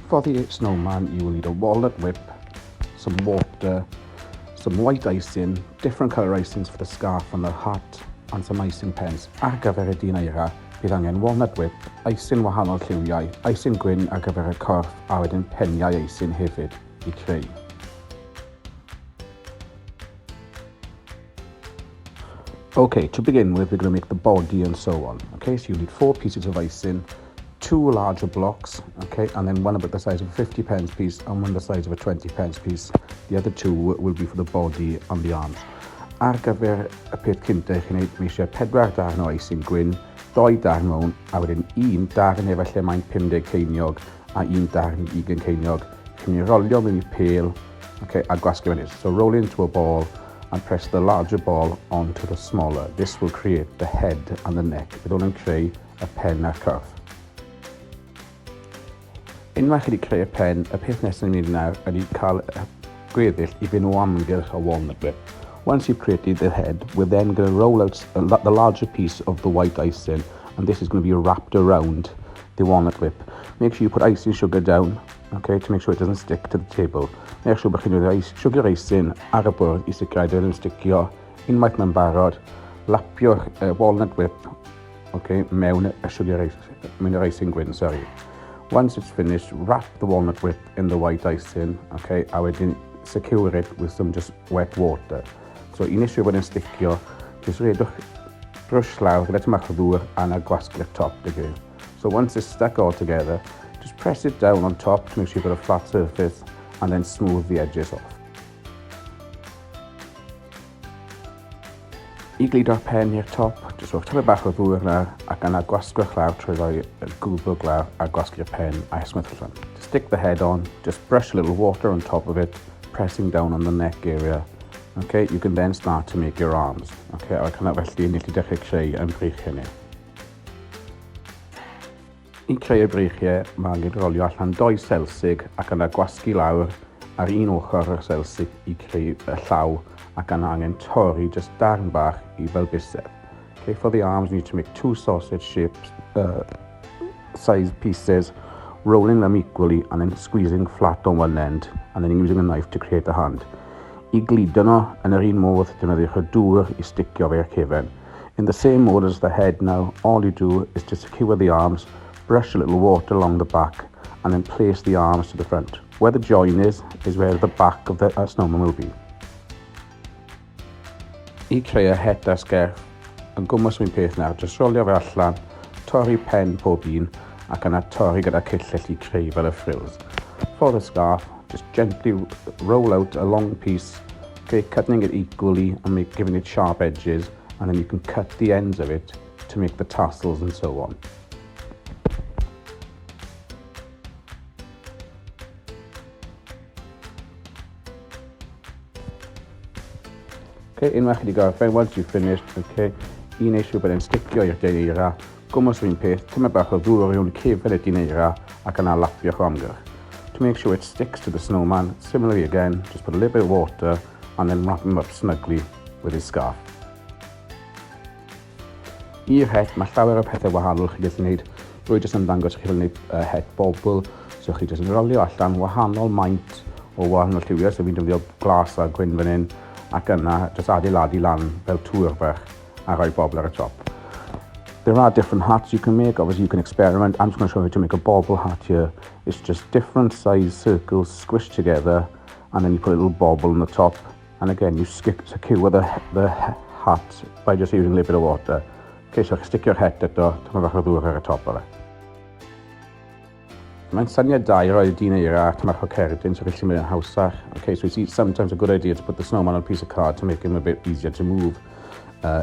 For the snowman, you will need a walnut whip, some water, some white icing, different colour icings for the scarf and the hat, and some icing pens. Ar gyfer y dyn eira, bydd angen walnut whip, icing wahanol lliwiau, icing gwyn ar gyfer y corff, a wedyn peniau icing hefyd I creu. Okay, to begin with, we're going to make the body and so on. Okay, so you need 4 pieces of icing, 2 larger blocks, okay, and then one about the size of a 50 pence piece and one the size of a 20 pence piece. The other 2 will be for the body and the arms. Ar gyfer y peth cynta chi'n neud, mae eisiau 4 darn o icing gwyn, 2 darn mewn, a wedyn 1 darn efallai mae'n 50 ceiniog a 1 darn 20 ceiniog. Chi'n ei rolio mewn I pêl, okay, a gwasgu fan hyn. So roll into a ball and press the larger ball onto the smaller. This will create the head and the neck. Bydd hwn yn creu y pen a'r corff. Unwaith chi wedi creu y pen, y peth nesaf ni'n mynd nawr ydy cael gweddill I fynd o amgylch a walnut whip. Once you've created the head, we're then going to roll out the larger piece of the white icing, and this is going to be wrapped around the walnut whip. Make sure you put icing sugar down, okay, to make sure it doesn't stick to the table. Make sure bod chi'n rhoi sugar icing ar y bwrdd I sicrhau dyn nhw'n sticio unwaith mae'n barod, lapio'r walnut whip, okay, mewn yr icing gwyn, sorry. Once it's finished, wrap the walnut whip in the white icing, okay, a wedyn secure it with some just wet water. So initially bod yn sticio, just redwch brush lawr gyda tymach o ddŵr a na gwasgu'r top again. So once it's stuck all together, just press it down on top to make sure you've got a flat surface and then smooth the edges off. I glido'r pen i'r top, just rhowch tyfu bach o ddŵr na ac yna gwasgu'r lawr trwy roi y gwlbwg lawr a gwasgu'r pen a ysmythlon. To stick the head on, just brush a little water on top of it, pressing down on the neck area. Okay, you can then start to make your arms. Okay, ac yna felly ni chi dechrau creu yn breichiau ni. I creu y breichiau, mae angen rolio allan 2 selsig ac yna gwasgu lawr ar un ochr y selsig I creu y llaw ac yna angen torri just darn bach I fel bysedd. Okay, for the arms, you need to make 2 sausage shaped size pieces, rolling them equally and then squeezing flat on one end and then using a knife to create a hand. I glido nhw yn yr un modd, defnyddiwch y dŵr I sticio fe'r cefn. In the same mode as the head now, all you do is to secure the arms, brush a little water along the back and then place the arms to the front. Where the join is where the back of the snowman will be. I creu y het a'r sgerff, yn gwmws mi'n peth nawr, just rolio fe allan, torri pen pob un ac yna torri gyda cyllell I creu fel y frills. For the scarf, just gently roll out a long piece, okay, cutting it equally and giving it sharp edges, and then you can cut the ends of it to make the tassels and so on. Okay, unwaith chi wedi gorffen, once you've finished, okay, I eisiau bod yn sticio i'r dyn eira, gwmws fi'n peth, tyma bach o ddŵr yw'n cefn y dyn eira ac yna lapio'ch o amgylch. To make sure it sticks to the snowman, similarly again, just put a little bit of water and then wrap him up snugly with his scarf. I'r het, mae llawer o pethau wahanol chi gallu gwneud. Rwy jyst yn dangos chi fel wneud het bobl, so chi jyst yn rolio allan wahanol maint o wahanol lliwiau, so fi'n defnyddio glas a gwyn fan hyn, ac yna jyst adeiladu lan fel tŵr bach a rhoi bobl ar y top. There are different hats you can make. Obviously you can experiment. I'm just going to show you how to make a bobble hat here. It's just different size circles squished together and then you put a little bobble on the top, and again you secure the hat by just using a little bit of water. Okay, so stick your head eto, tyma bach o ddŵr ar y top o fe. Mae'n syniad da I roi dyn eira a tymach o cerdyn so gallu mynd yn hawsach. Okay, so it's sometimes a good idea to put the snowman on a piece of card to make him a bit easier to move.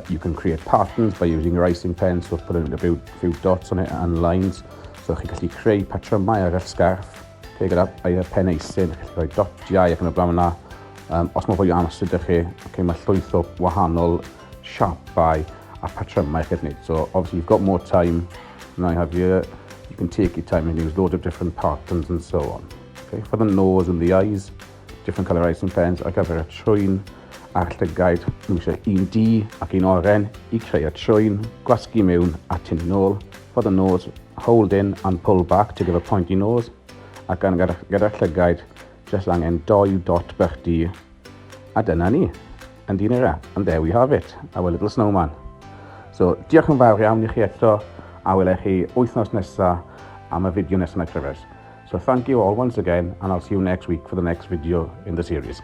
You can create patterns by using your icing pen, so put a few dots on it and lines. So chi'n gallu creu patrymau ar y sgarff. Okay, gyda pen icing, chi'n gallu rhoi dotiau ac yn y blaen yna. Os mae fwy amser ydych chi, okay, mae llwyth o wahanol siapau a patrymau chi'n gwneud. So obviously you've got more time. Now you have you can take your time and use loads of different patterns and so on. Okay, for the nose and the eyes, different colour icing pens ar gyfer y trwyn a'r llygaid. Mae eisiau un D ac un oren I creu y trwyn, gwasgu mewn a tynnu nôl. For the nose, hold in and pull back to give a pointy nose. ac gyda'r llygaid jyst angen 2 dot bach di, a dyna ni. And there we have it, our little snowman. So diolch yn fawr iawn I chi eto, a welai chi wythnos nesa am y fideo nesaf na cryfers. So thank you all once again, and I'll see you next week for the next video in the series.